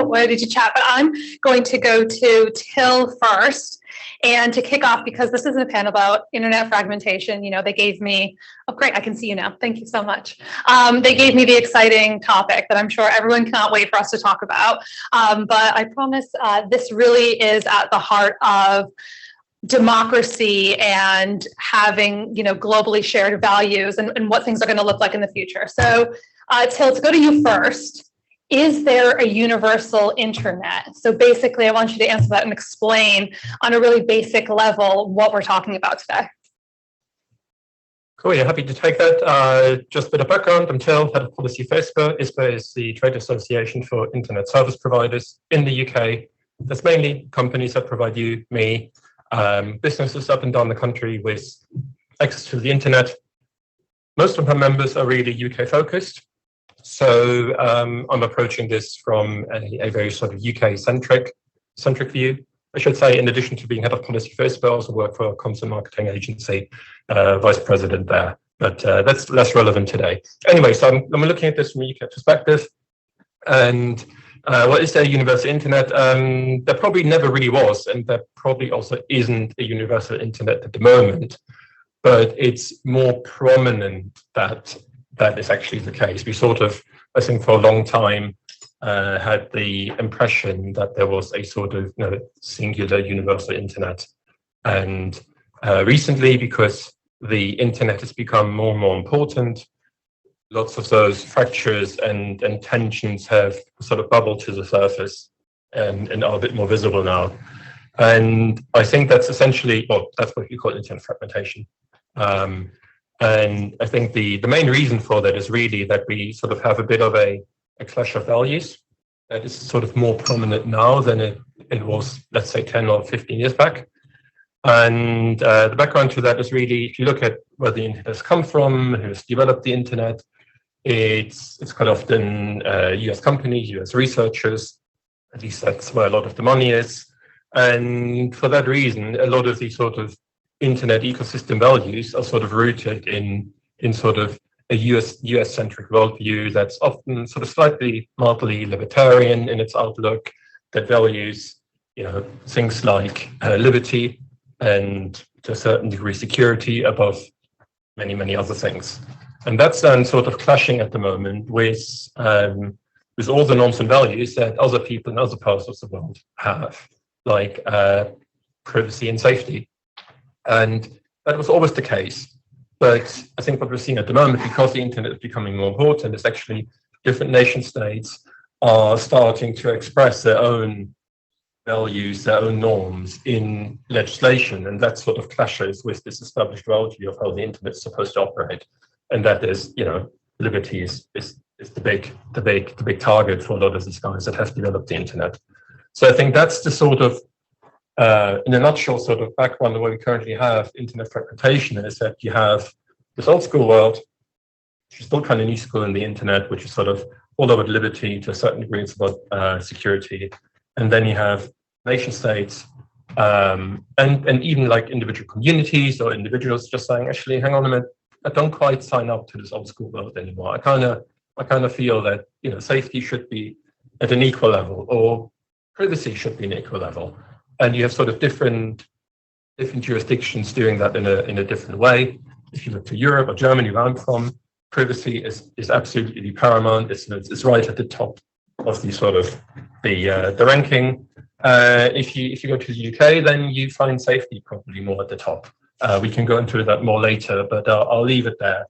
ready to chat, but I'm going to go to Till first. And to kick off, because this isn't a panel about internet fragmentation, they gave me, oh great, I can see you now. Thank you so much. They gave me the exciting topic that I'm sure everyone cannot wait for us to talk about. But I promise this really is at the heart of democracy and having, globally shared values and what things are going to look like in the future. So Till, to go to you first. Is there a universal internet? So basically, I want you to answer that and explain on a really basic level what we're talking about today. Cool, yeah, happy to take that. Just a bit of background, I'm Till, head of policy for ISPA. ISPA is the trade association for internet service providers in the UK. There's mainly companies that provide you, me, businesses up and down the country with access to the internet. Most of our members are really UK focused. So I'm approaching this from a very sort of UK-centric view. I should say, in addition to being head of policy for ISPA, I also work for a content marketing agency, vice president there. But that's less relevant today. Anyway, so I'm looking at this from a UK perspective. And what is there a universal internet? There probably never really was, and there probably also isn't a universal internet at the moment. But it's more prominent that is actually the case. We sort of, I think for a long time, had the impression that there was a sort of singular universal internet. And recently, because the internet has become more and more important, lots of those fractures and tensions have sort of bubbled to the surface and are a bit more visible now. And I think that's essentially, well, that's what you call internet fragmentation. And I think the main reason for that is really that we sort of have a bit of a clash of values that is sort of more prominent now than it was, let's say, 10 or 15 years back. And the background to that is really, if you look at where the internet has come from, who's developed the internet, it's quite often US companies, US researchers, at least that's where a lot of the money is. And for that reason, a lot of these sort of internet ecosystem values are sort of rooted in sort of a US-centric worldview that's often sort of slightly mildly libertarian in its outlook, that values, things like liberty and to a certain degree security above many, many other things. And that's then sort of clashing at the moment with all the norms and values that other people in other parts of the world have, like privacy and safety. And that was always the case. But I think what we're seeing at the moment, because the internet is becoming more important, is actually different nation states are starting to express their own values, their own norms in legislation. And that sort of clashes with this established worldview of how the internet is supposed to operate. And that is, liberty is the big target for a lot of these guys that have developed the internet. So I think that's the sort of in a nutshell, sort of background, the way we currently have internet fragmentation is that you have this old school world, which is still kind of new school in the internet, which is sort of all about liberty to a certain degree, it's about security. And then you have nation states and even like individual communities or individuals just saying, actually, hang on a minute, I don't quite sign up to this old school world anymore. I kind of feel that safety should be at an equal level, or privacy should be an equal level. And you have sort of different jurisdictions doing that in a different way. If you look to Europe or Germany, where I'm from, privacy is absolutely paramount. It's right at the top of the sort of the ranking. If you go to the UK, then you find safety probably more at the top. We can go into that more later, but I'll leave it there.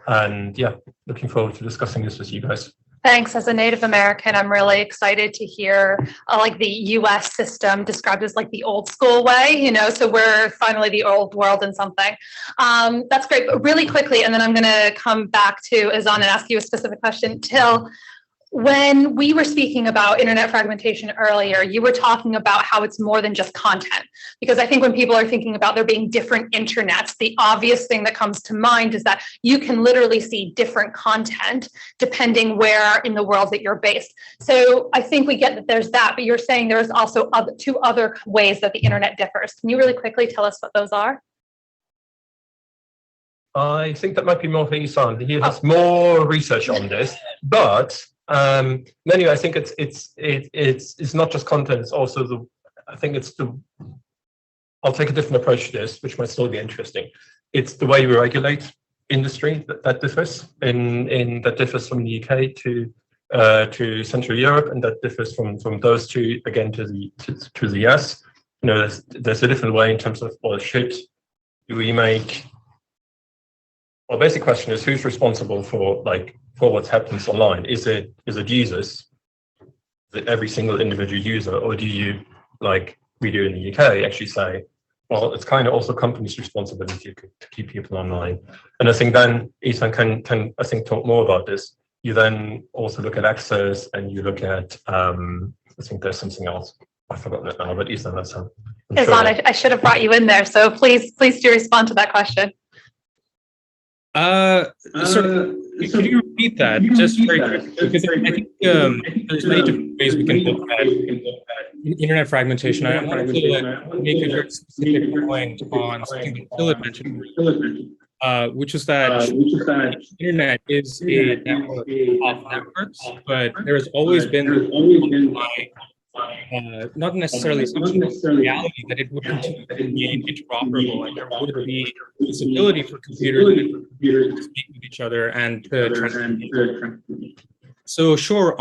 And yeah, looking forward to discussing this with you guys. Thanks. As a Native American, I'm really excited to hear like the US system described as like the old school way, so we're finally the old world in something. That's great. But really quickly, and then I'm going to come back to Izaan and ask you a specific question. Till, when we were speaking about internet fragmentation earlier, you were talking about how it's more than just content. Because I think when people are thinking about there being different internets, the obvious thing that comes to mind is that you can literally see different content depending where in the world that you're based. So I think we get that there's that, but you're saying there's also two other ways that the internet differs. Can you really quickly tell us what those are? I think that might be more for Izaan. He has more research on this, but Anyway, I think it's not just content. It's also I'll take a different approach to this, which might still be interesting. It's the way we regulate industry that differs that differs from the UK to Central Europe, and that differs from those two again to the US. There's a different way in terms of, well, should we make? Well, basic question is, who's responsible for what happens online? Is it users? Is it every single individual user, or do you, like we do in the UK, actually say, well, it's kind of also companies' responsibility to keep people online? And I think then Izaan can I think talk more about this. You then also look at access, and you look at I think there's something else. I've forgotten it now, but Izaan, that's how. Izaan, I should have brought you in there. So please do respond to that question. Could you repeat that just very quickly? Because I think there's many different ways we can look at internet fragmentation. I wanted to make a very specific point on something that Philip mentioned, which is that the internet is a network of networks, but there has always been not necessarily reality that it would continue to remain interoperable, and there would be this ability for computers to speak with each other and to transmit. So sure,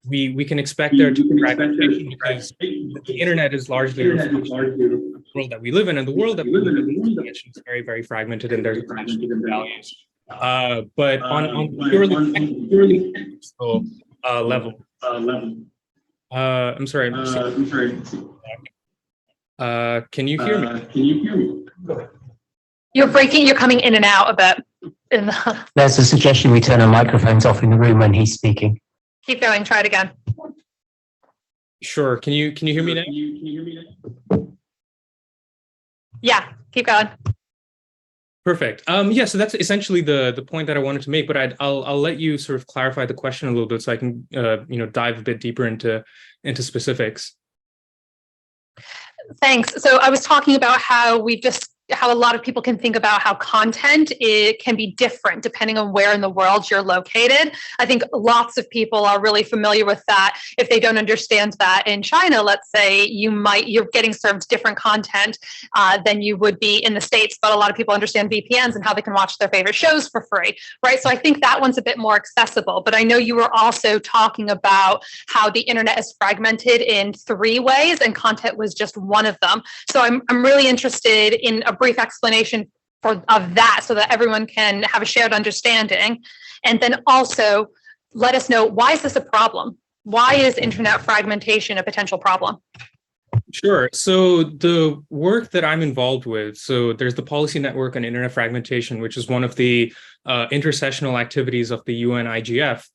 we can expect there to be fragmentation, because the internet is largely a reflection of the world that we live in, and the world that we live in is very, very fragmented, and there's different values. But on purely technical level. I'm sorry. Can you hear me? You're breaking. You're coming in and out a bit. There's a suggestion we turn our microphones off in the room when he's speaking. Keep going. Try it again. Sure. Can you hear me now? Yeah. Keep going. Perfect. Yeah, so that's essentially the point that I wanted to make, but I'll let you sort of clarify the question a little bit, so I can dive a bit deeper into specifics. Thanks. So I was talking about how a lot of people can think about how content can be different depending on where in the world you're located. I think lots of people are really familiar with that. If they don't understand that in China, let's say, you're getting served different content than you would be in the States, but a lot of people understand VPNs and how they can watch their favorite shows for free, right? So I think that one's a bit more accessible. But I know you were also talking about how the internet is fragmented in 3 ways, and content was just one of them. So I'm really interested in a brief explanation of that, so that everyone can have a shared understanding. And then also let us know, why is this a problem? Why is internet fragmentation a potential problem? Sure. So the work that I'm involved with, so there's the Policy Network on Internet Fragmentation, which is one of the intersessional activities of the UN IGF.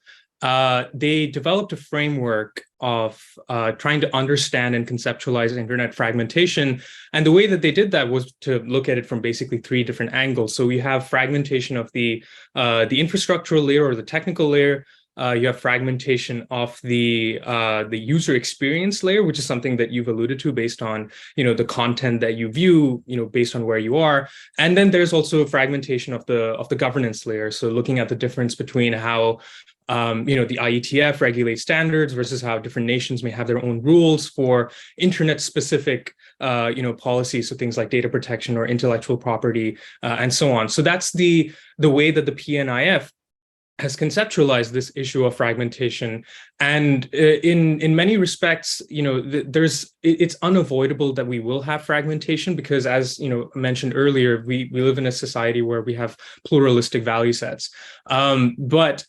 They developed a framework of trying to understand and conceptualize internet fragmentation. And the way that they did that was to look at it from basically 3 different angles. So we have fragmentation of the infrastructural layer or the technical layer. You have fragmentation of the user experience layer, which is something that you've alluded to based on the content that you view, based on where you are. And then there's also fragmentation of the governance layer. So looking at the difference between how the IETF regulates standards versus how different nations may have their own rules for internet-specific, policies, so things like data protection or intellectual property, and so on. So that's the way that the PNIF has conceptualized this issue of fragmentation. And in many respects, it's unavoidable that we will have fragmentation, because, as mentioned earlier, we live in a society where we have pluralistic value sets. But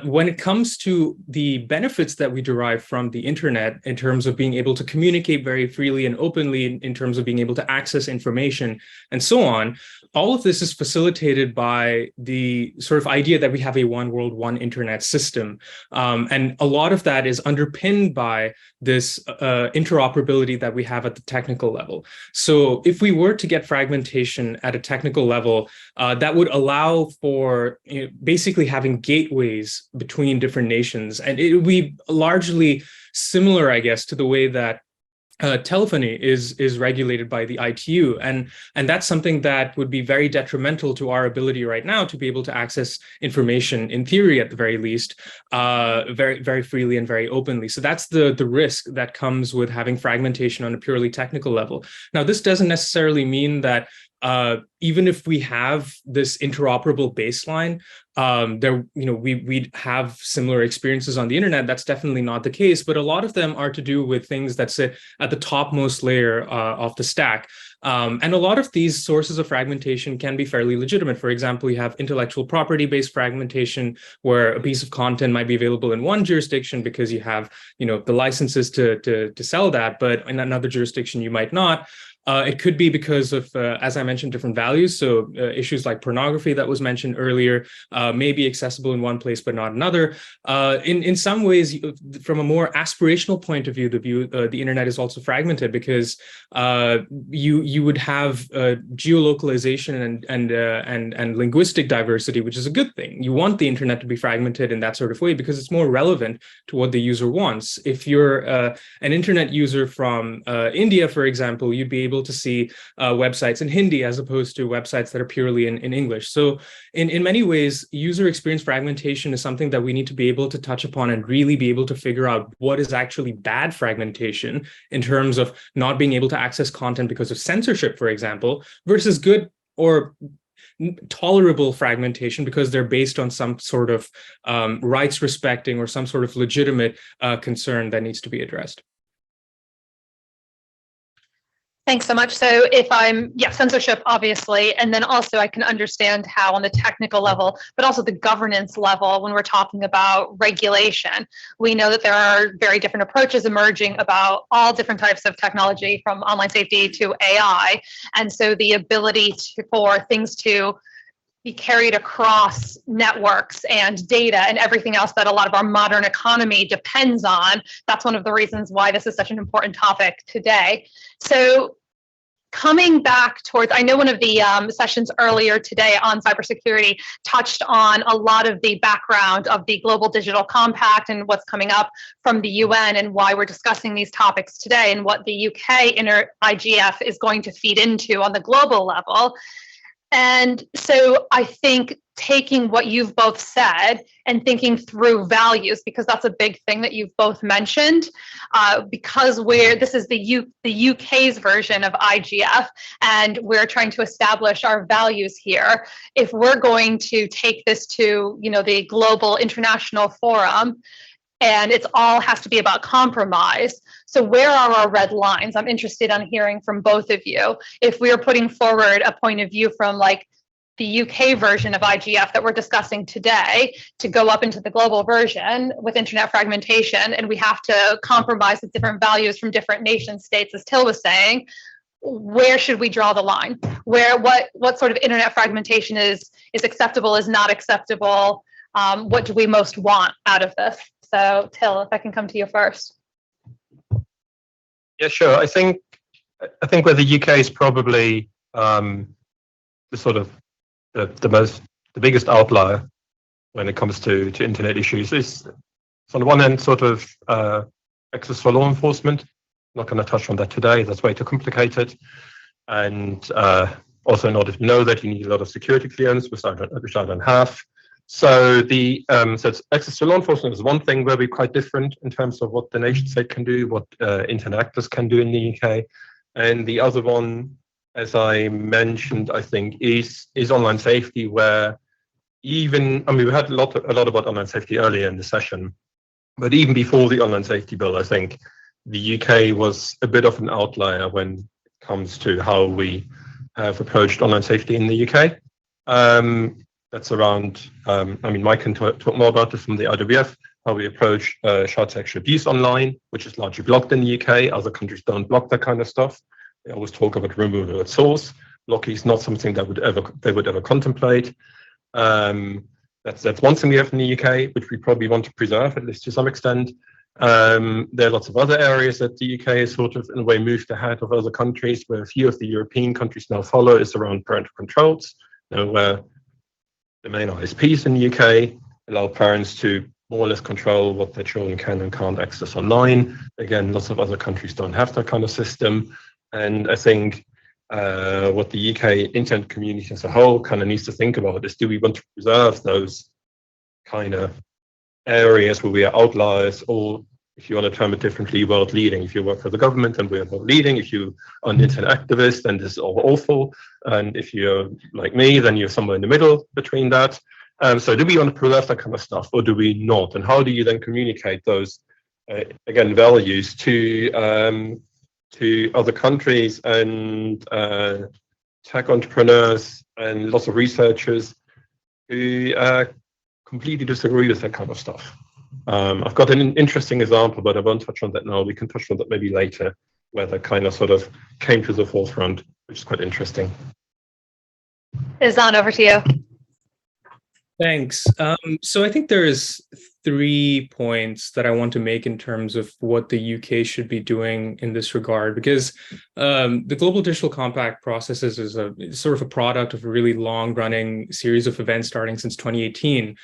when it comes to the benefits that we derive from the internet, in terms of being able to communicate very freely and openly, in terms of being able to access information and so on, all of this is facilitated by the sort of idea that we have a one world, one internet system. And a lot of that is underpinned by this interoperability that we have at the technical level. So if we were to get fragmentation at a technical level, that would allow for basically having gateways between different nations. And it would be largely similar, I guess, to the way that telephony is regulated by the ITU, and that's something that would be very detrimental to our ability right now to be able to access information, in theory at the very least, very, very freely and very openly. So that's the risk that comes with having fragmentation on a purely technical level. Now, this doesn't necessarily mean that even if we have this interoperable baseline, we'd have similar experiences on the internet. That's definitely not the case, but a lot of them are to do with things that sit at the topmost layer of the stack. And a lot of these sources of fragmentation can be fairly legitimate. For example, you have intellectual property-based fragmentation, where a piece of content might be available in one jurisdiction because you have, the licenses to sell that, but in another jurisdiction you might not. It could be because of, as I mentioned, different values. So issues like pornography that was mentioned earlier may be accessible in one place but not another. In some ways, from a more aspirational point of view, the internet is also fragmented because you would have geolocalization and linguistic diversity, which is a good thing. You want the internet to be fragmented in that sort of way because it's more relevant to what the user wants. If you're an internet user from India, for example, you'd be able to see websites in Hindi as opposed to websites that are purely in English. So in many ways, user experience fragmentation is something that we need to be able to touch upon and really be able to figure out what is actually bad fragmentation in terms of not being able to access content because of censorship, for example, versus good or tolerable fragmentation because they're based on some sort of rights respecting or some sort of legitimate concern that needs to be addressed. Thanks so much. So if censorship, obviously, and then also I can understand how on the technical level, but also the governance level, when we're talking about regulation, we know that there are very different approaches emerging about all different types of technology, from online safety to AI. And so the ability for things to be carried across networks and data and everything else that a lot of our modern economy depends on. That's one of the reasons why this is such an important topic today. So coming back towards, I know one of the sessions earlier today on cybersecurity touched on a lot of the background of the Global Digital Compact and what's coming up from the UN and why we're discussing these topics today and what the UK IGF is going to feed into on the global level. And so I think taking what you've both said and thinking through values, because that's a big thing that you've both mentioned, because this is the UK's version of IGF, and we're trying to establish our values here. If we're going to take this to, the global international forum, and it's all has to be about compromise. So where are our red lines? I'm interested in hearing from both of you. If we are putting forward a point of view from like the UK version of IGF that we're discussing today to go up into the global version with internet fragmentation, and we have to compromise with different values from different nation states, as Till was saying, where should we draw the line? What sort of internet fragmentation is acceptable, is not acceptable? What do we most want out of this? So Till, if I can come to you first. Yeah, sure. I think where the UK is probably the biggest outlier when it comes to internet issues is, on the one hand, sort of access for law enforcement. I'm not going to touch on that today. That's way too complicated. And also, in order to know that, you need a lot of security clearance, which I don't have. So it's access to law enforcement is one thing where we're quite different in terms of what the nation state can do, what internet actors can do in the UK. And the other one, as I mentioned, I think is online safety, where we had a lot about online safety earlier in the session, but even before the online safety bill, I think the UK was a bit of an outlier when it comes to how we have approached online safety in the UK. That's around, Mike can talk more about this from the IWF, how we approach child sexual abuse online, which is largely blocked in the UK. Other countries don't block that kind of stuff. They always talk about removal at source. Blocking is not something that they would ever contemplate. That's one thing we have in the UK, which we probably want to preserve, at least to some extent. There are lots of other areas that the UK has sort of, in a way, moved ahead of other countries, where a few of the European countries now follow, is around parental controls, where the main ISPs in the UK allow parents to more or less control what their children can and can't access online. Again, lots of other countries don't have that kind of system. And I think what the UK internet community as a whole kind of needs to think about is, do we want to preserve those kind of areas where we are outliers, or if you want to term it differently, world leading? If you work for the government, then we are world leading. If you are an internet activist, then this is all awful. And if you're like me, then you're somewhere in the middle between that. So do we want to preserve that kind of stuff, or do we not? And how do you then communicate those, again, values to other countries and tech entrepreneurs and lots of researchers who completely disagree with that kind of stuff? I've got an interesting example, but I won't touch on that now. We can touch on that maybe later, where that kind of sort of came to the forefront, which is quite interesting. Izaan, over to you. Thanks. So I think there's 3 points that I want to make in terms of what the UK should be doing in this regard, because the Global Digital Compact processes is sort of a product of a really long-running series of events starting since 2018,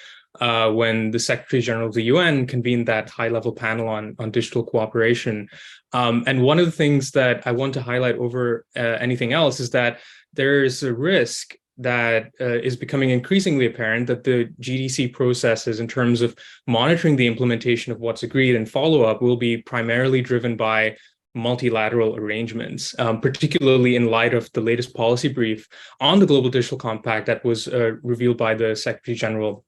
when the Secretary General of the UN convened that high-level panel on digital cooperation. And one of the things that I want to highlight over anything else is that there's a risk that is becoming increasingly apparent that the GDC processes in terms of monitoring the implementation of what's agreed and follow-up will be primarily driven by multilateral arrangements, particularly in light of the latest policy brief on the Global Digital Compact that was revealed by the Secretary General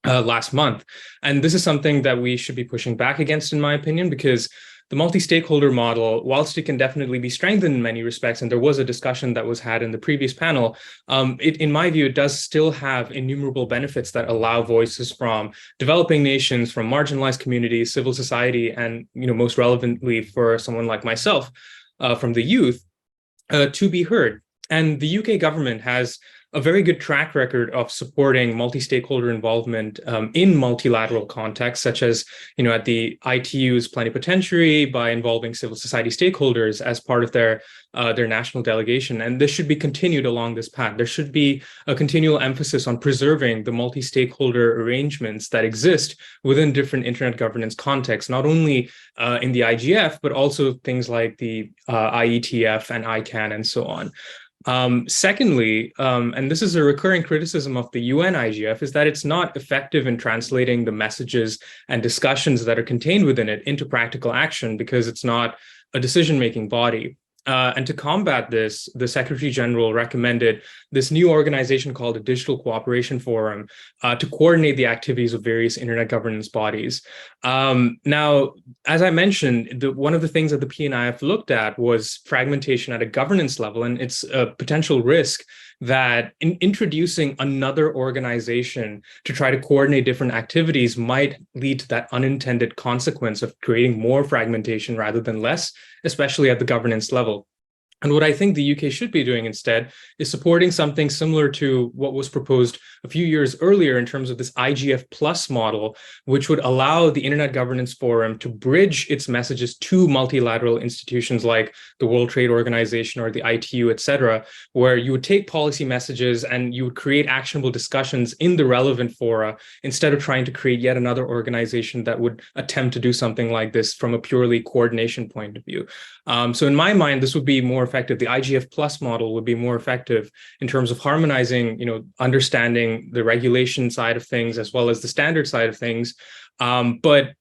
last month. And this is something that we should be pushing back against, in my opinion, because the multi-stakeholder model, whilst it can definitely be strengthened in many respects, and there was a discussion that was had in the previous panel, in my view, it does still have innumerable benefits that allow voices from developing nations, from marginalized communities, civil society, and most relevantly for someone like myself, from the youth, to be heard. And the UK government has a very good track record of supporting multi-stakeholder involvement in multilateral contexts, such as, at the ITU's plenipotentiary, by involving civil society stakeholders as part of their national delegation. And this should be continued along this path. There should be a continual emphasis on preserving the multi-stakeholder arrangements that exist within different internet governance contexts, not only in the IGF, but also things like the IETF and ICANN and so on. Secondly, and this is a recurring criticism of the UN IGF, is that it's not effective in translating the messages and discussions that are contained within it into practical action because it's not a decision-making body. And to combat this, the Secretary General recommended this new organization called the Digital Cooperation Forum to coordinate the activities of various internet governance bodies. Now, as I mentioned, one of the things that the PNIF looked at was fragmentation at a governance level, and it's a potential risk that in introducing another organization to try to coordinate different activities might lead to that unintended consequence of creating more fragmentation rather than less, especially at the governance level. And what I think the UK should be doing instead is supporting something similar to what was proposed a few years earlier in terms of this IGF Plus model, which would allow the Internet Governance Forum to bridge its messages to multilateral institutions like the World Trade Organization or the ITU, et cetera, where you would take policy messages and you would create actionable discussions in the relevant fora instead of trying to create yet another organization that would attempt to do something like this from a purely coordination point of view. So in my mind, this would be more effective. The IGF Plus model would be more effective in terms of harmonizing, understanding the regulation side of things as well as the standard side of things. But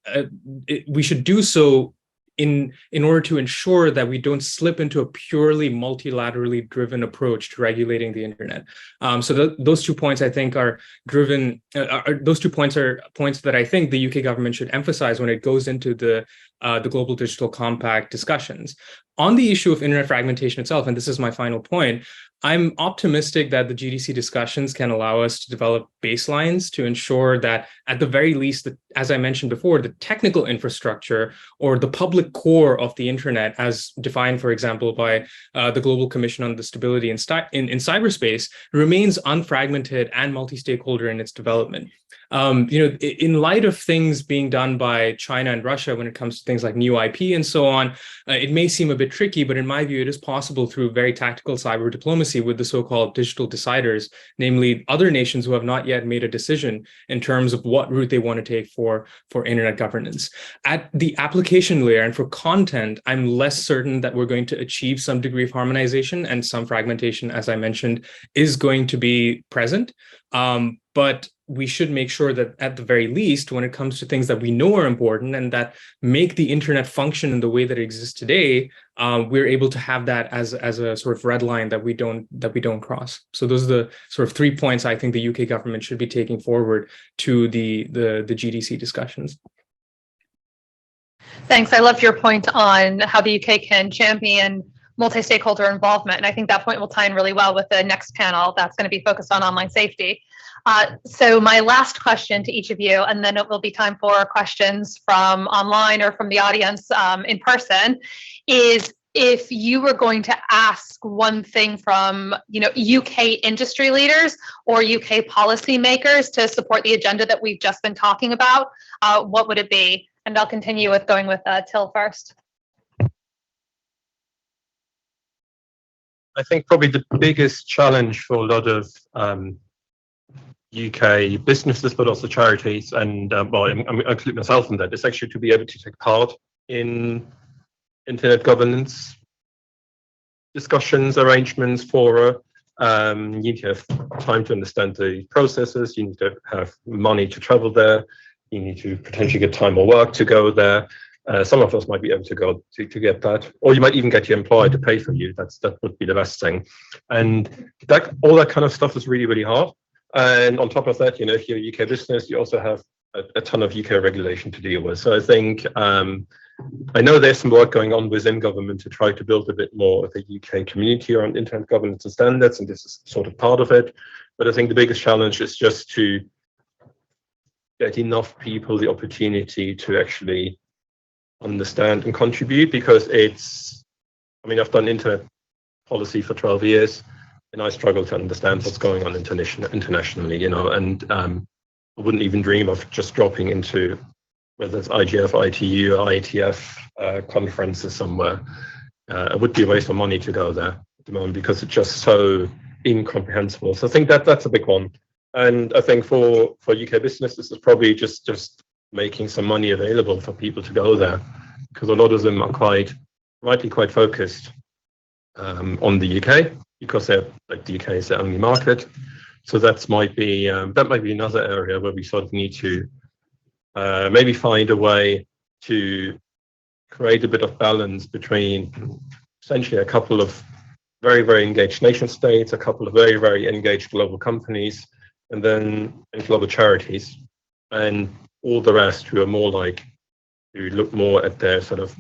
we should do so in order to ensure that we don't slip into a purely multilaterally driven approach to regulating the internet. So those 2 points I think are driven. Those 2 points are points that I think the UK government should emphasize when it goes into the Global Digital Compact discussions. On the issue of internet fragmentation itself, and this is my final point, I'm optimistic that the GDC discussions can allow us to develop baselines to ensure that, at the very least, as I mentioned before, the technical infrastructure or the public core of the internet, as defined, for example, by the Global Commission on the Stability in Cyberspace, remains unfragmented and multi-stakeholder in its development. In light of things being done by China and Russia when it comes to things like new IP and so on, it may seem a bit tricky, but in my view, it is possible through very tactical cyber diplomacy with the so-called digital deciders, namely other nations who have not yet made a decision in terms of what route they want to take for internet governance. At the application layer and for content, I'm less certain that we're going to achieve some degree of harmonization, and some fragmentation, as I mentioned, is going to be present. But we should make sure that at the very least, when it comes to things that we know are important and that make the internet function in the way that it exists today, we're able to have that as a sort of red line that we don't cross. So those are the sort of 3 points I think the UK government should be taking forward to the GDC discussions. Thanks. I loved your point on how the UK can champion multi-stakeholder involvement. And I think that point will tie in really well with the next panel that's going to be focused on online safety. So my last question to each of you, and then it will be time for questions from online or from the audience in person, is if you were going to ask one thing from UK industry leaders or UK policymakers to support the agenda that we've just been talking about, what would it be? And I'll continue with going with Till first. I think probably the biggest challenge for a lot of UK businesses, but also charities, and I include myself in that, is actually to be able to take part in internet governance discussions, arrangements, fora. You need to have time to understand the processes. You need to have money to travel there. You need to potentially get time or work to go there. Some of us might be able to go to get that, or you might even get your employer to pay for you. That would be the best thing. And all that kind of stuff is really, really hard. And on top of that, if you're a UK business, you also have a ton of UK regulation to deal with. So I think I know there's some work going on within government to try to build a bit more of a UK community around internet governance and standards, and this is sort of part of it. But I think the biggest challenge is just to get enough people the opportunity to actually understand and contribute, because I've done internet policy for 12 years and I struggle to understand what's going on internationally, and I wouldn't even dream of just dropping into whether it's IGF, ITU, or IETF conferences somewhere. It would be a waste of money to go there at the moment because it's just so incomprehensible. So I think that's a big one. And I think for UK businesses, it's probably just making some money available for people to go there, because a lot of them are rightly quite focused on the UK, because the UK is their only market. So that might be another area where we sort of need to maybe find a way to create a bit of balance between essentially a couple of very, very engaged nation states, a couple of very, very engaged global companies, and global charities, and all the rest who are who look more at their sort of,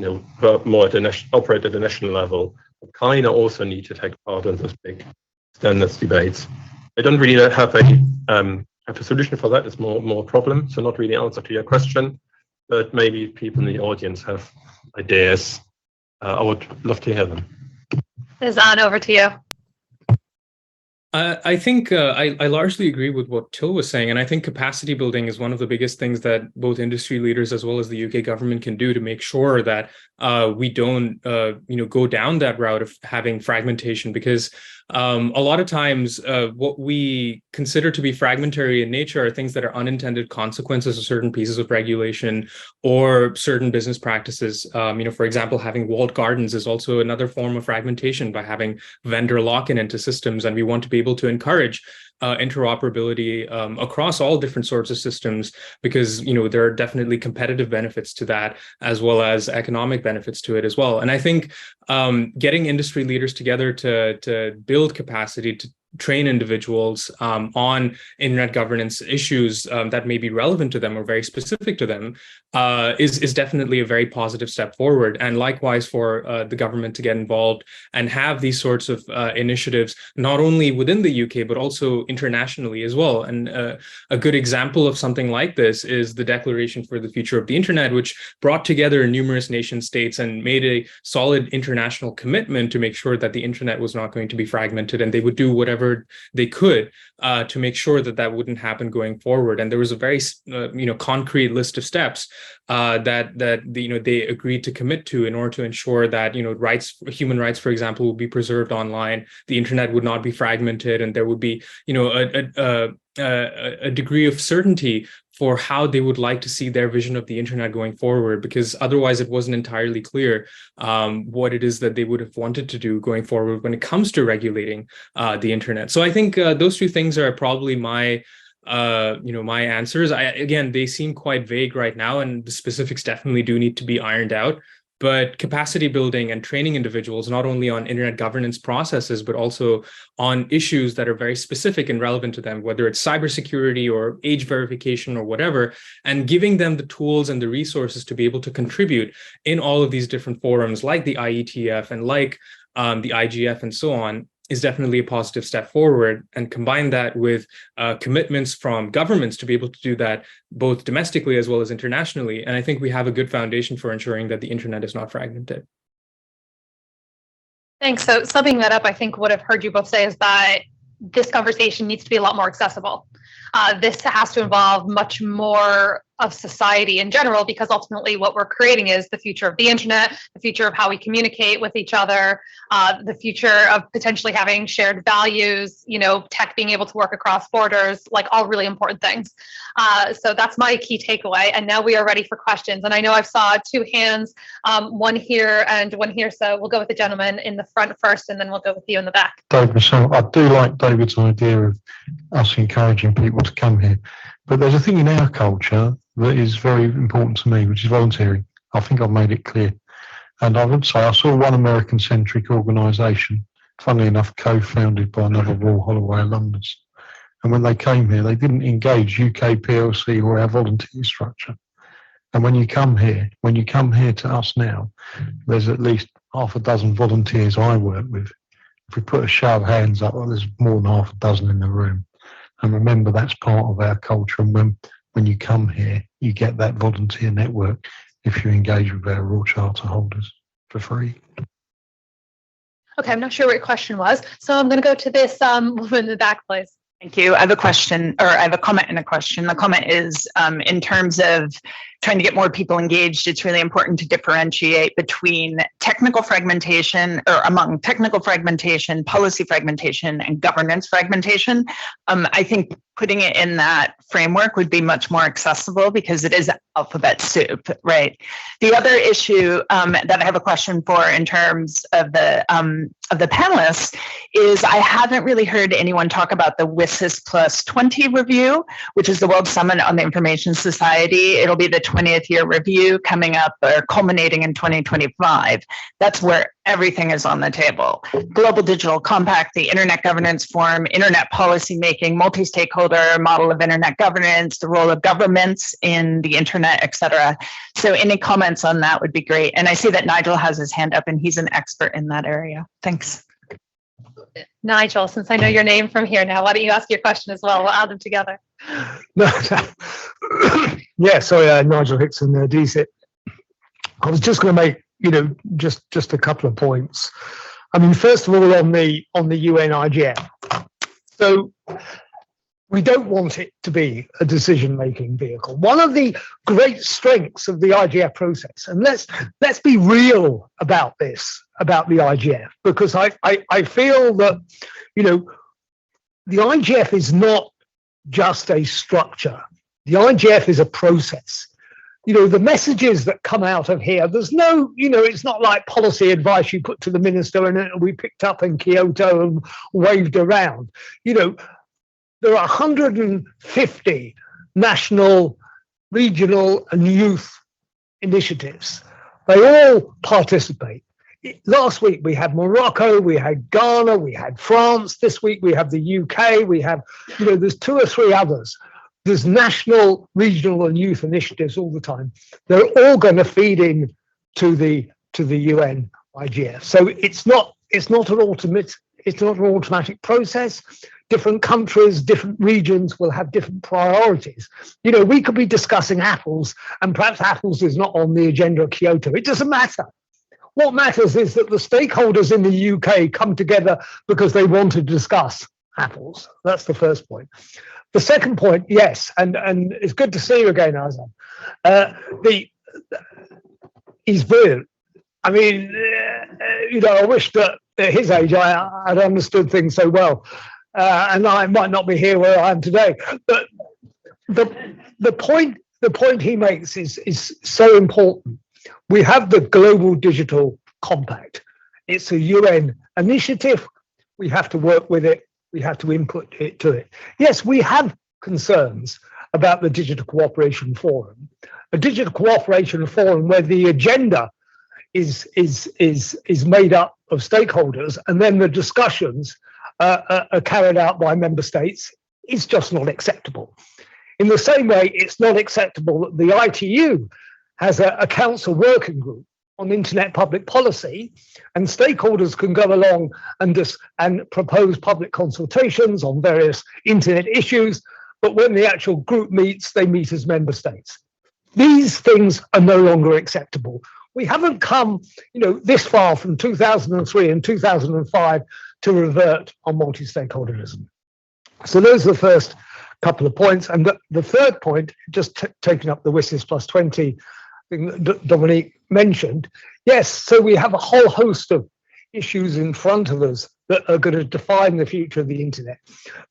more at operate at the national level, but kind of also need to take part in those big standards debates. I don't really have a solution for that. It's more a problem. So not really an answer to your question, but maybe people in the audience have ideas. I would love to hear them. Izaan, over to you. I think I largely agree with what Till was saying, and I think capacity building is one of the biggest things that both industry leaders as well as the UK government can do to make sure that we don't go down that route of having fragmentation, because a lot of times what we consider to be fragmentary in nature are things that are unintended consequences of certain pieces of regulation or certain business practices. For example, having walled gardens is also another form of fragmentation by having vendor lock-in into systems, and we want to be able to encourage interoperability across all different sorts of systems, because there are definitely competitive benefits to that as well as economic benefits to it as well. And I think getting industry leaders together to build capacity to train individuals on internet governance issues that may be relevant to them or very specific to them is definitely a very positive step forward. And likewise for the government to get involved and have these sorts of initiatives, not only within the UK, but also internationally as well. And a good example of something like this is the Declaration for the Future of the Internet, which brought together numerous nation states and made a solid international commitment to make sure that the internet was not going to be fragmented, and they would do whatever they could to make sure that wouldn't happen going forward. And there was a very concrete list of steps that they agreed to commit to in order to ensure that human rights, for example, would be preserved online, the internet would not be fragmented, and there would be a degree of certainty for how they would like to see their vision of the internet going forward, because otherwise it wasn't entirely clear what it is that they would have wanted to do going forward when it comes to regulating the internet. So I think those two things are probably my my answers. Again, they seem quite vague right now, and the specifics definitely do need to be ironed out. But capacity building and training individuals, not only on internet governance processes, but also on issues that are very specific and relevant to them, whether it's cybersecurity or age verification or whatever, and giving them the tools and the resources to be able to contribute in all of these different forums like the IETF and like the IGF and so on, is definitely a positive step forward. And combine that with commitments from governments to be able to do that both domestically as well as internationally. And I think we have a good foundation for ensuring that the internet is not fragmented. Thanks. So summing that up, I think what I've heard you both say is that this conversation needs to be a lot more accessible. This has to involve much more of society in general, because ultimately what we're creating is the future of the internet, the future of how we communicate with each other, the future of potentially having shared values, tech being able to work across borders, like all really important things. So that's my key takeaway. And now we are ready for questions. And I know I've saw two hands, one here and one here. So we'll go with the gentleman in the front first, and then we'll go with you in the back. David, so I do like David's idea of us encouraging people to come here. But there's a thing in our culture that is very important to me, which is volunteering. I think I've made it clear. And I would say I saw one American-centric organisation, funnily enough, co-founded by another Royal Holloway alumnus. And when they came here, they didn't engage UK PLC or our volunteer structure. And when you come here to us now, there's at least half a dozen volunteers I work with. If we put a show of hands up, well, there's more than half a dozen in the room. And remember, that's part of our culture. And when you come here, you get that volunteer network if you engage with our Royal Charter holders for free. Okay, I'm not sure what your question was, so I'm going to go to this woman in the back, please. Thank you. I have a question, or I have a comment and a question. The comment is in terms of trying to get more people engaged, it's really important to differentiate between technical fragmentation, or among technical fragmentation, policy fragmentation, and governance fragmentation. I think putting it in that framework would be much more accessible because it is alphabet soup, right? The other issue that I have a question for in terms of the panelists is I haven't really heard anyone talk about the WSIS Plus 20 review, which is the World Summit on the Information Society. It'll be the 20th year review coming up or culminating in 2025. That's where everything is on the table. Global Digital Compact, the Internet Governance Forum, Internet Policy Making, multi-stakeholder model of Internet governance, the role of governments in the Internet, et cetera. So any comments on that would be great. And I see that Nigel has his hand up and he's an expert in that area. Thanks. Nigel, since I know your name from here now, why don't you ask your question as well? We'll add them together. Yeah, sorry, Nigel Hickson, DSIT. I was just going to make, just a couple of points. I mean, first of all, on the UN IGF. So we don't want it to be a decision-making vehicle. One of the great strengths of the IGF process, and let's be real about this, about the IGF, because I feel that, the IGF is not just a structure. The IGF is a process. The messages that come out of here, there's no, it's not like policy advice you put to the minister and it'll be picked up in Kyoto and waved around. There are 150 national, regional and youth initiatives. They all participate. Last week we had Morocco, we had Ghana, we had France. This week we have the UK, we have, there's 2 or 3 others. There's national, regional and youth initiatives all the time. They're all going to feed in to the UN IGF. So it's not an automatic process. Different countries, different regions will have different priorities. We could be discussing apples and perhaps apples is not on the agenda of Kyoto. It doesn't matter. What matters is that the stakeholders in the UK come together because they want to discuss apples. That's the first point. The second point, yes, and it's good to see you again, Izaan. He's brilliant. I mean, I wish that at his age I'd understood things so well, and I might not be here where I am today. But the point he makes is so important. We have the Global Digital Compact. It's a UN initiative. We have to work with it. We have to input it to it. Yes, we have concerns about the Digital Cooperation Forum, a digital cooperation forum where the agenda is made up of stakeholders, and then the discussions are carried out by member states. Is just not acceptable. In the same way, it's not acceptable that the ITU has a council working group on internet public policy, and stakeholders can go along and propose public consultations on various internet issues, but when the actual group meets, they meet as member states. These things are no longer acceptable. We haven't come, this far from 2003 and 2005 to revert on multi-stakeholderism. So those are the first couple of points. And the third point, just taking up the WSIS plus 20 thing that Dominique mentioned. Yes, so we have a whole host of issues in front of us that are going to define the future of the internet.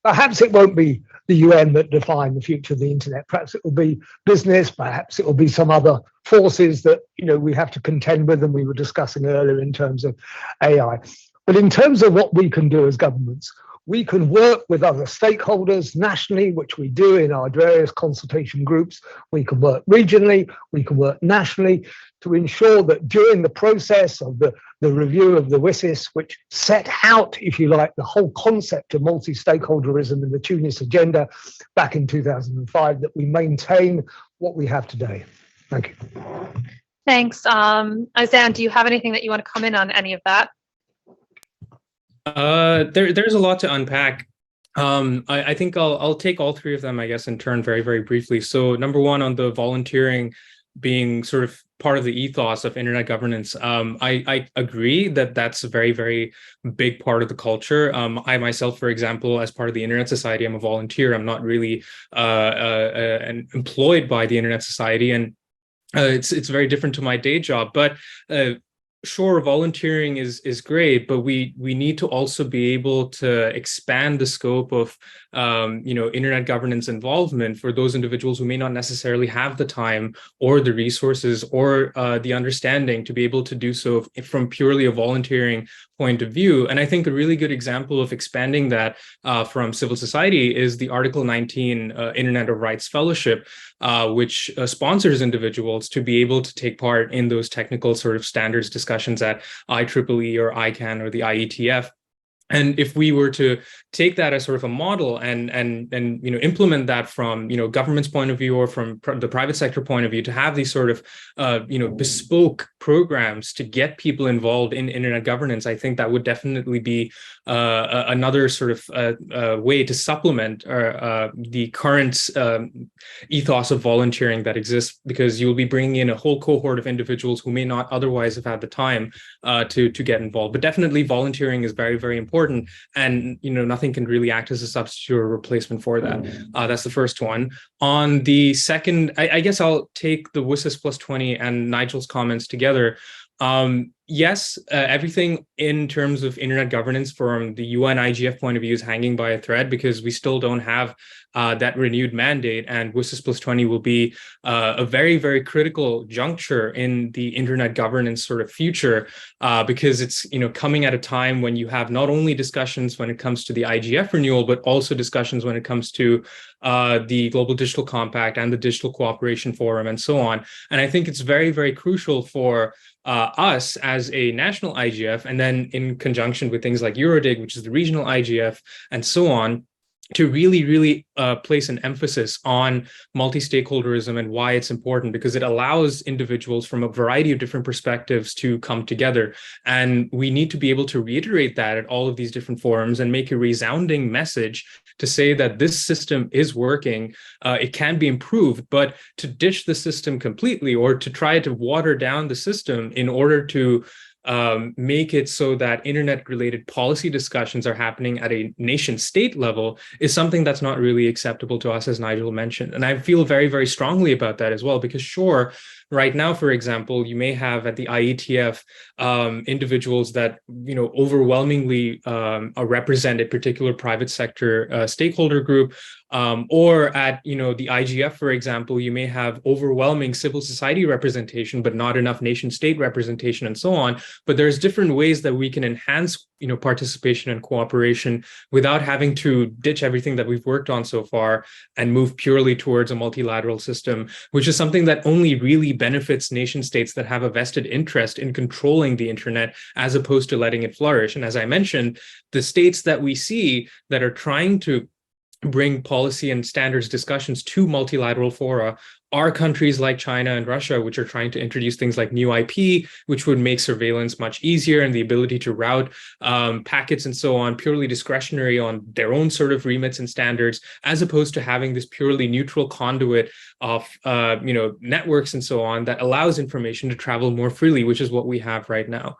Perhaps it won't be the UN that define the future of the internet. Perhaps it will be business. Perhaps it will be some other forces that we have to contend with, and we were discussing earlier in terms of AI. But in terms of what we can do as governments, we can work with other stakeholders nationally, which we do in our various consultation groups. We can work regionally, we can work nationally to ensure that during the process of the review of the WSIS, which set out, if you like, the whole concept of multi-stakeholderism in the Tunis agenda back in 2005, that we maintain what we have today. Thank you. Thanks. Izaan, do you have anything that you want to comment on any of that? There's a lot to unpack. I think I'll take all three of them, I guess, in turn very, very briefly. So number one, on the volunteering being sort of part of the ethos of internet governance, I agree that that's a very, very big part of the culture. I myself, for example, as part of the Internet Society, I'm a volunteer. I'm not really employed by the Internet Society, and it's very different to my day job. But sure, volunteering is great, but we need to also be able to expand the scope of internet governance involvement for those individuals who may not necessarily have the time or the resources or the understanding to be able to do so from purely a volunteering point of view. And I think a really good example of expanding that from civil society is the Article 19 Internet of Rights Fellowship, which sponsors individuals to be able to take part in those technical sort of standards discussions at IEEE or ICANN or the IETF. And if we were to take that as sort of a model and implement that from government's point of view or from the private sector point of view, to have these sort of bespoke programs to get people involved in internet governance, I think that would definitely be another sort of way to supplement the current ethos of volunteering that exists, because you'll be bringing in a whole cohort of individuals who may not otherwise have had the time to get involved. But definitely volunteering is very, very important. And nothing can really act as a substitute or replacement for that. That's the first one. On the second, I guess I'll take the WSIS plus 20 and Nigel's comments together. Yes, everything in terms of internet governance from the UN IGF point of view is hanging by a thread, because we still don't have that renewed mandate, and WSIS plus 20 will be a very, very critical juncture in the internet governance sort of future, because it's coming at a time when you have not only discussions when it comes to the IGF renewal, but also discussions when it comes to the Global Digital Compact and the Digital Cooperation Forum and so on. And I think it's very, very crucial for us as a national IGF, and then in conjunction with things like Eurodig, which is the regional IGF, and so on, to really, really place an emphasis on multi-stakeholderism and why it's important, because it allows individuals from a variety of different perspectives to come together. And we need to be able to reiterate that at all of these different forums and make a resounding message to say that this system is working, it can be improved, but to ditch the system completely or to try to water down the system in order to make it so that internet-related policy discussions are happening at a nation-state level is something that's not really acceptable to us, as Nigel mentioned. And I feel very, very strongly about that as well, because sure, right now, for example, you may have at the IETF individuals that overwhelmingly represent a particular private sector stakeholder group, or at the IGF, for example, you may have overwhelming civil society representation, but not enough nation-state representation, and so on. But there's different ways that we can enhance participation and cooperation without having to ditch everything that we've worked on so far and move purely towards a multilateral system, which is something that only really benefits nation states that have a vested interest in controlling the internet as opposed to letting it flourish. And as I mentioned, the states that we see that are trying to bring policy and standards discussions to multilateral fora are countries like China and Russia, which are trying to introduce things like new IP, which would make surveillance much easier, and the ability to route packets and so on purely discretionary on their own sort of remits and standards, as opposed to having this purely neutral conduit of networks and so on that allows information to travel more freely, which is what we have right now.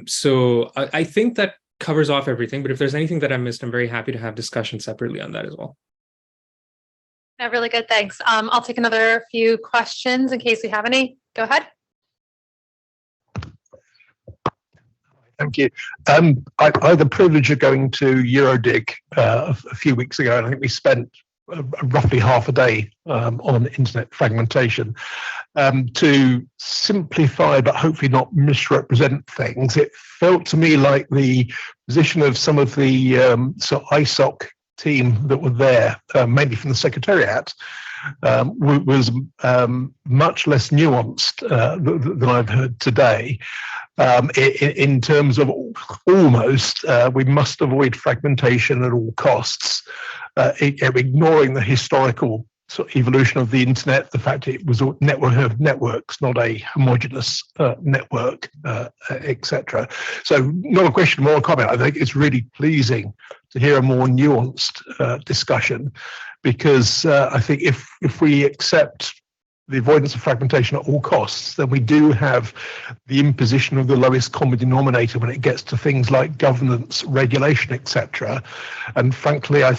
So I think that covers off everything, but if there's anything that I missed, I'm very happy to have discussion separately on that as well. Yeah, really good, thanks. I'll take another few questions in case we have any. Go ahead. Thank you. I had the privilege of going to Eurodig a few weeks ago, and I think we spent roughly half a day on internet fragmentation. To simplify but hopefully not misrepresent things, it felt to me like the position of some of the ISOC team that were there, mainly from the Secretariat, was much less nuanced than I've heard today. In terms of almost, we must avoid fragmentation at all costs, ignoring the historical sort of evolution of the internet, the fact it was a network of networks, not a homogeneous network, etc. So not a question, more a comment. I think it's really pleasing to hear a more nuanced discussion, because I think if we accept the avoidance of fragmentation at all costs, then we do have the imposition of the lowest common denominator when it gets to things like governance, regulation, etc. And frankly, I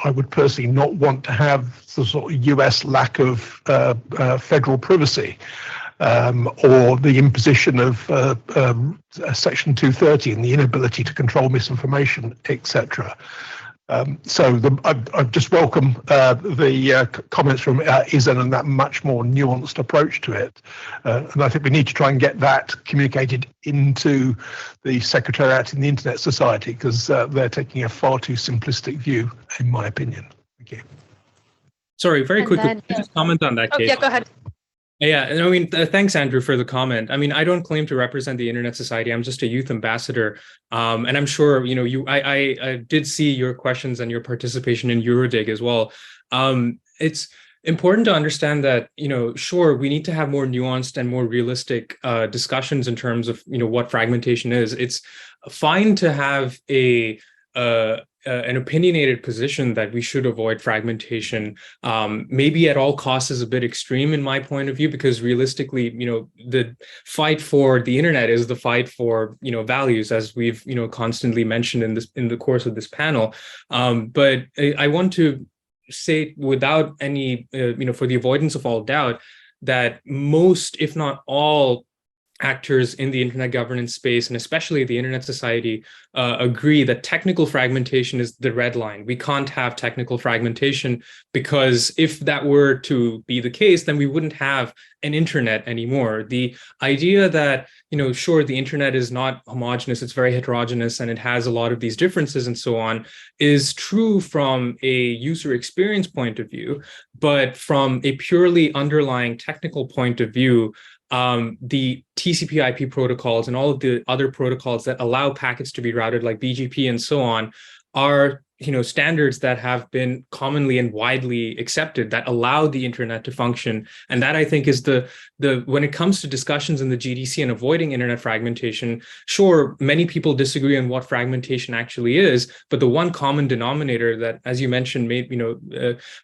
would personally not want to have the sort of US lack of federal privacy, or the imposition of Section 230 and the inability to control misinformation, etc. So I just welcome the comments from Izaan and that much more nuanced approach to it. And I think we need to try and get that communicated into the Secretariat and the Internet Society, because they're taking a far too simplistic view, in my opinion. Thank you. Sorry, very quickly, then, just comment on that, Kate. Yeah, go ahead. Yeah, and I mean, thanks, Andrew, for the comment. I mean, I don't claim to represent the Internet Society. I'm just a youth ambassador, and I'm sure I did see your questions and your participation in Eurodig as well. It's important to understand that sure, we need to have more nuanced and more realistic discussions in terms of what fragmentation is. It's fine to have an opinionated position that we should avoid fragmentation, maybe at all costs, is a bit extreme in my point of view, because realistically, the fight for the internet is the fight for values, as we've constantly mentioned in the course of this panel. But I want to say, without any for the avoidance of all doubt, that most, if not all, actors in the internet governance space, and especially the Internet Society, agree that technical fragmentation is the red line. We can't have technical fragmentation, because if that were to be the case, then we wouldn't have an internet anymore. The idea that, sure, the internet is not homogeneous, it's very heterogeneous, and it has a lot of these differences and so on, is true from a user experience point of view, but from a purely underlying technical point of view, the TCP/IP protocols and all of the other protocols that allow packets to be routed, like BGP and so on, are standards that have been commonly and widely accepted that allow the internet to function. And that, I think, is the when it comes to discussions in the GDC and avoiding internet fragmentation, sure, many people disagree on what fragmentation actually is, but the one common denominator that, as you mentioned, may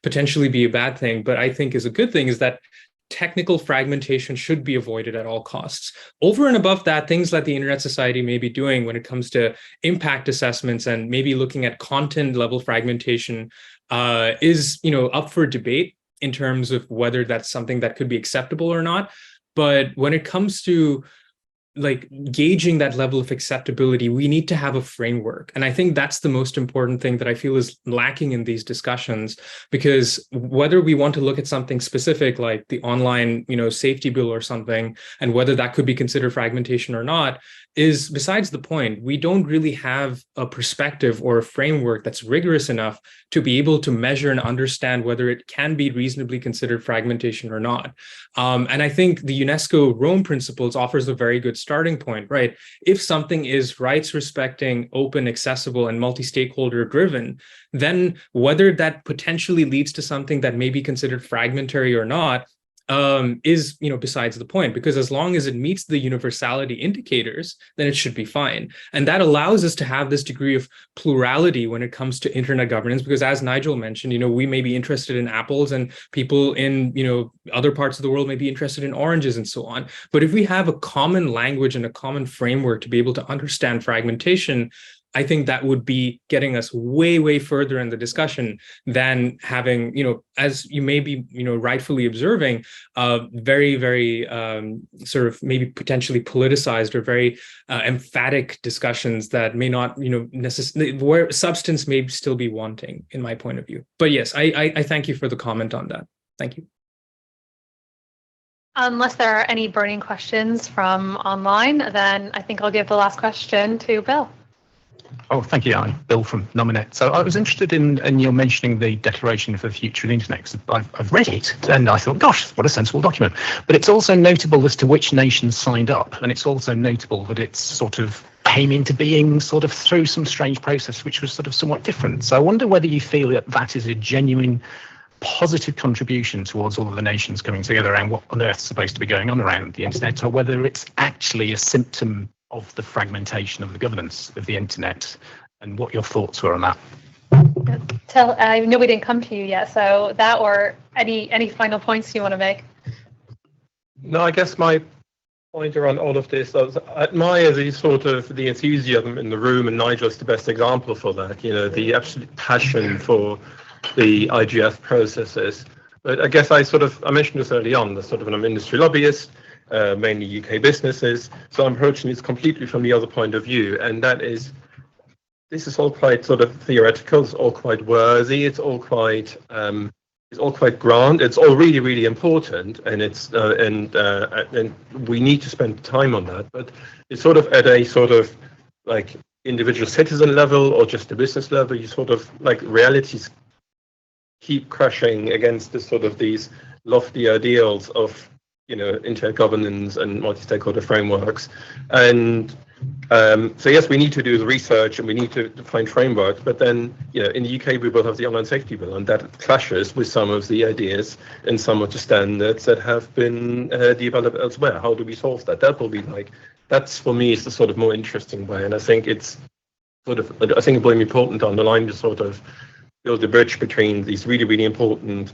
potentially be a bad thing, but I think is a good thing, is that technical fragmentation should be avoided at all costs. Over and above that, things that the Internet Society may be doing when it comes to impact assessments and maybe looking at content level fragmentation is, up for debate. in terms of whether that's something that could be acceptable or not. But when it comes to like gauging that level of acceptability, we need to have a framework. And I think that's the most important thing that I feel is lacking in these discussions, because whether we want to look at something specific like the online, safety bill or something, and whether that could be considered fragmentation or not, is besides the point. We don't really have a perspective or a framework that's rigorous enough to be able to measure and understand whether it can be reasonably considered fragmentation or not. And I think the UNESCO Rome Principles offers a very good starting point, right? If something is rights respecting, open, accessible, and multi-stakeholder driven, then whether that potentially leads to something that may be considered fragmentary or not is besides the point, because as long as it meets the universality indicators, then it should be fine. And that allows us to have this degree of plurality when it comes to internet governance, because as Nigel mentioned, we may be interested in apples and people in other parts of the world may be interested in oranges and so on. But if we have a common language and a common framework to be able to understand fragmentation, I think that would be getting us way, way further in the discussion than having, as you may be, rightfully observing, very, very sort of maybe potentially politicized or very emphatic discussions that may not, necessarily, where substance may still be wanting, in my point of view. But yes, I thank you for the comment on that. Thank you. Unless there are any burning questions from online, then I think I'll give the last question to Bill. Oh, thank you. I'm Bill from Nominet. So I was interested in your mentioning the Declaration for the Future of the Internet, 'cause I've read it and I thought, gosh, what a sensible document. But it's also notable as to which nations signed up. And it's also notable that it's sort of came into being sort of through some strange process, which was sort of somewhat different. So I wonder whether you feel that that is a genuine positive contribution towards all of the nations coming together around what on earth is supposed to be going on around the internet, or whether it's actually a symptom of the fragmentation of the governance of the internet, and what your thoughts were on that. I know we didn't come to you yet, so that or any final points you want to make? No, I guess my point around all of this, I admire the sort of the enthusiasm in the room, and Nigel's the best example for that, the absolute passion for the IGF processes. But I guess I mentioned this early on, I'm an industry lobbyist, mainly UK businesses, so I'm approaching this completely from the other point of view, and that is, this is all quite sort of theoretical, it's all quite worthy, it's all quite grand, it's all really, really important, and it's and we need to spend time on that, but it's sort of at a sort of like individual citizen level or just a business level, you sort of like realities keep crashing against this sort of these lofty ideals of internet governance and multi-stakeholder frameworks. And so yes, we need to do the research and we need to find frameworks, but then in the UK we will have the online safety bill, and that clashes with some of the ideas and some of the standards that have been developed elsewhere. How do we solve that? That will be that's for me is the sort of more interesting way, and I think it will be important to underline to sort of build a bridge between these really, really important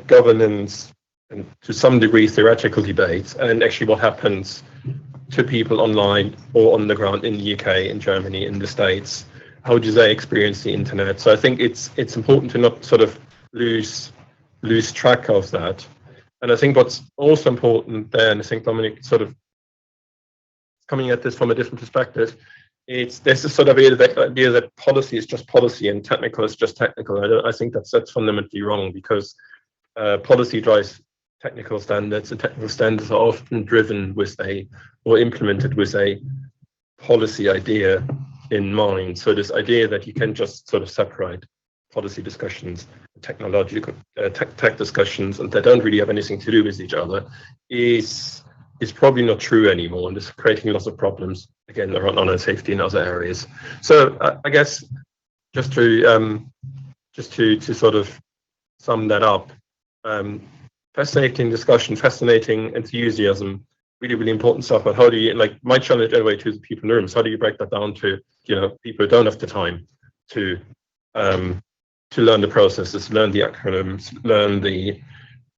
governance and to some degree theoretical debates, and actually what happens to people online or on the ground in the UK, in Germany, in the States. How do they experience the internet? So I think it's important to not sort of lose track of that. And I think what's also important there, and I think Dominic sort of coming at this from a different perspective, there's this sort of idea that policy is just policy and technical is just technical. I think that's fundamentally wrong, because policy drives technical standards, and technical standards are often driven or implemented with a policy idea in mind. So this idea that you can just sort of separate policy discussions, technological tech discussions, and they don't really have anything to do with each other is probably not true anymore, and it's creating lots of problems again around online safety in other areas. So I guess just to sort of sum that up. Fascinating discussion, fascinating enthusiasm, really, really important stuff. But how do you, my challenge anyway to the people in the room is, how do you break that down to, people who don't have the time to learn the processes, learn the acronyms, learn the,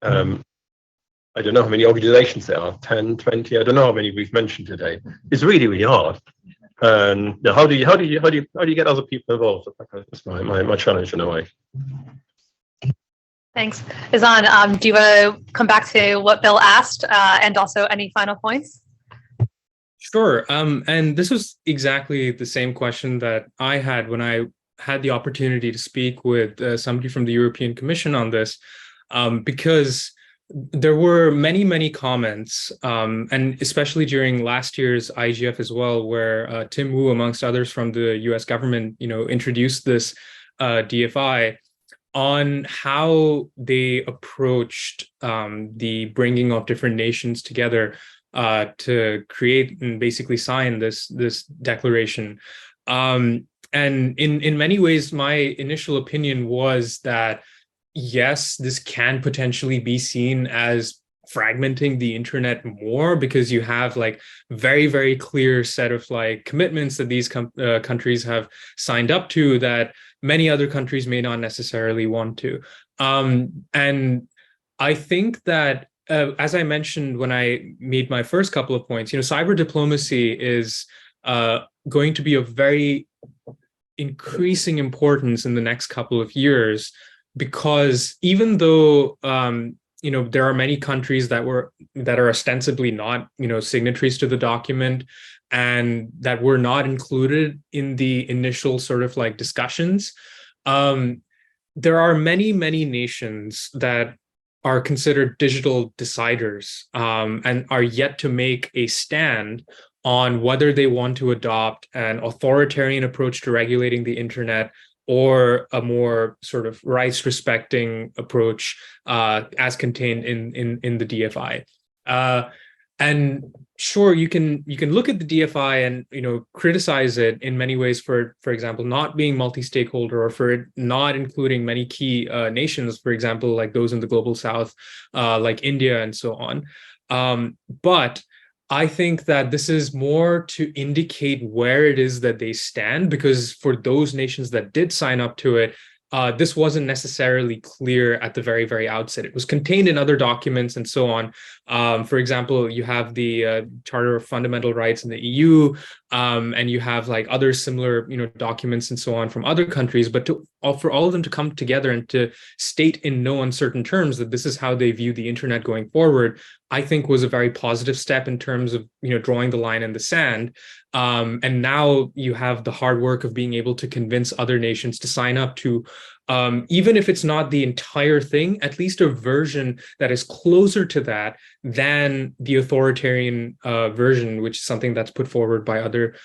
I don't know how many organizations there are, 10, 20, I don't know how many we've mentioned today. It's really, really hard. And how do you get other people involved? That's my challenge in a way. Thanks. Izaan, do you want to come back to what Bill asked and also any final points? Sure. And this was exactly the same question that I had when I had the opportunity to speak with somebody from the European Commission on this, because there were many, many comments, and especially during last year's IGF as well, where Tim Wu, amongst others from the US government, introduced this DFI on how they approached the bringing of different nations together to create and basically sign this declaration. And in many ways, my initial opinion was that, yes, this can potentially be seen as fragmenting the internet more, because you have like very, very clear set of like commitments that these countries have signed up to that many other countries may not necessarily want to. And I think that, as I mentioned when I made my first couple of points, cyber diplomacy is going to be of very increasing importance in the next couple of years, because even though there are many countries that are ostensibly not signatories to the document and that were not included in the initial sort of like discussions, there are many nations that are considered digital deciders and are yet to make a stand on whether they want to adopt an authoritarian approach to regulating the internet or a more sort of rights respecting approach as contained in the DFI. And sure, you can look at the DFI and criticize it in many ways for example, not being multi-stakeholder, or for it not including many key nations, for example, like those in the global south, like India and so on. But I think that this is more to indicate where it is that they stand, because for those nations that did sign up to it, this wasn't necessarily clear at the very, very outset. It was contained in other documents and so on. For example, you have the Charter of Fundamental Rights in the EU, and you have like other similar, documents and so on from other countries. But for all of them to come together and to state in no uncertain terms that this is how they view the internet going forward, I think was a very positive step in terms of drawing the line in the sand. And now you have the hard work of being able to convince other nations to sign up to, even if it's not the entire thing, at least a version that is closer to that than the authoritarian version, which is something that's put forward by other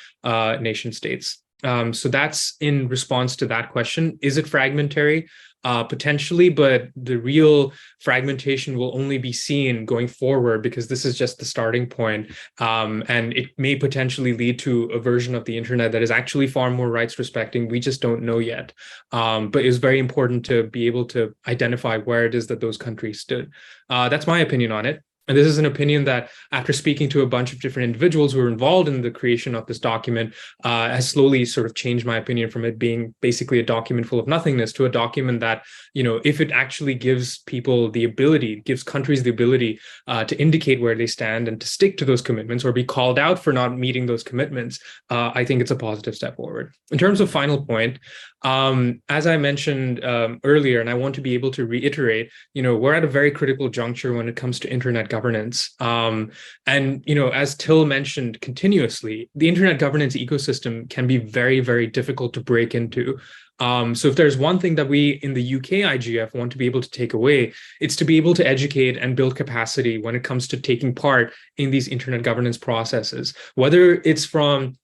nation states. So that's in response to that question. Is it fragmentary? Potentially, but the real fragmentation will only be seen going forward, because this is just the starting point, and it may potentially lead to a version of the internet that is actually far more rights respecting. We just don't know yet, but it's very important to be able to identify where it is that those countries stood. That's my opinion on it. And this is an opinion that, after speaking to a bunch of different individuals who were involved in the creation of this document, has slowly sort of changed my opinion from it being basically a document full of nothingness to a document that, if it actually gives people the ability, gives countries the ability to indicate where they stand and to stick to those commitments or be called out for not meeting those commitments, I think it's a positive step forward. In terms of final point, as I mentioned earlier, and I want to be able to reiterate, we're at a very critical juncture when it comes to internet governance. And, as Till mentioned continuously, the internet governance ecosystem can be very, very difficult to break into. So if there's one thing that we in the UK IGF want to be able to take away, it's to be able to educate and build capacity when it comes to taking part in these internet governance processes, whether it's from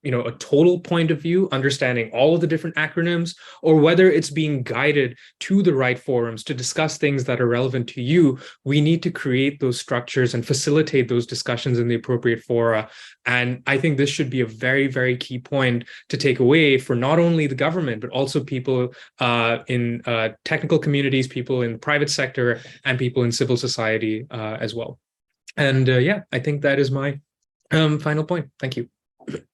a total point of view, understanding all of the different acronyms, or whether it's being guided to the right forums to discuss things that are relevant to you. We need to create those structures and facilitate those discussions in the appropriate fora. And I think this should be a very, very key point to take away for not only the government, but also people in technical communities, people in the private sector, and people in civil society as well. And I think that is my final point. Thank you.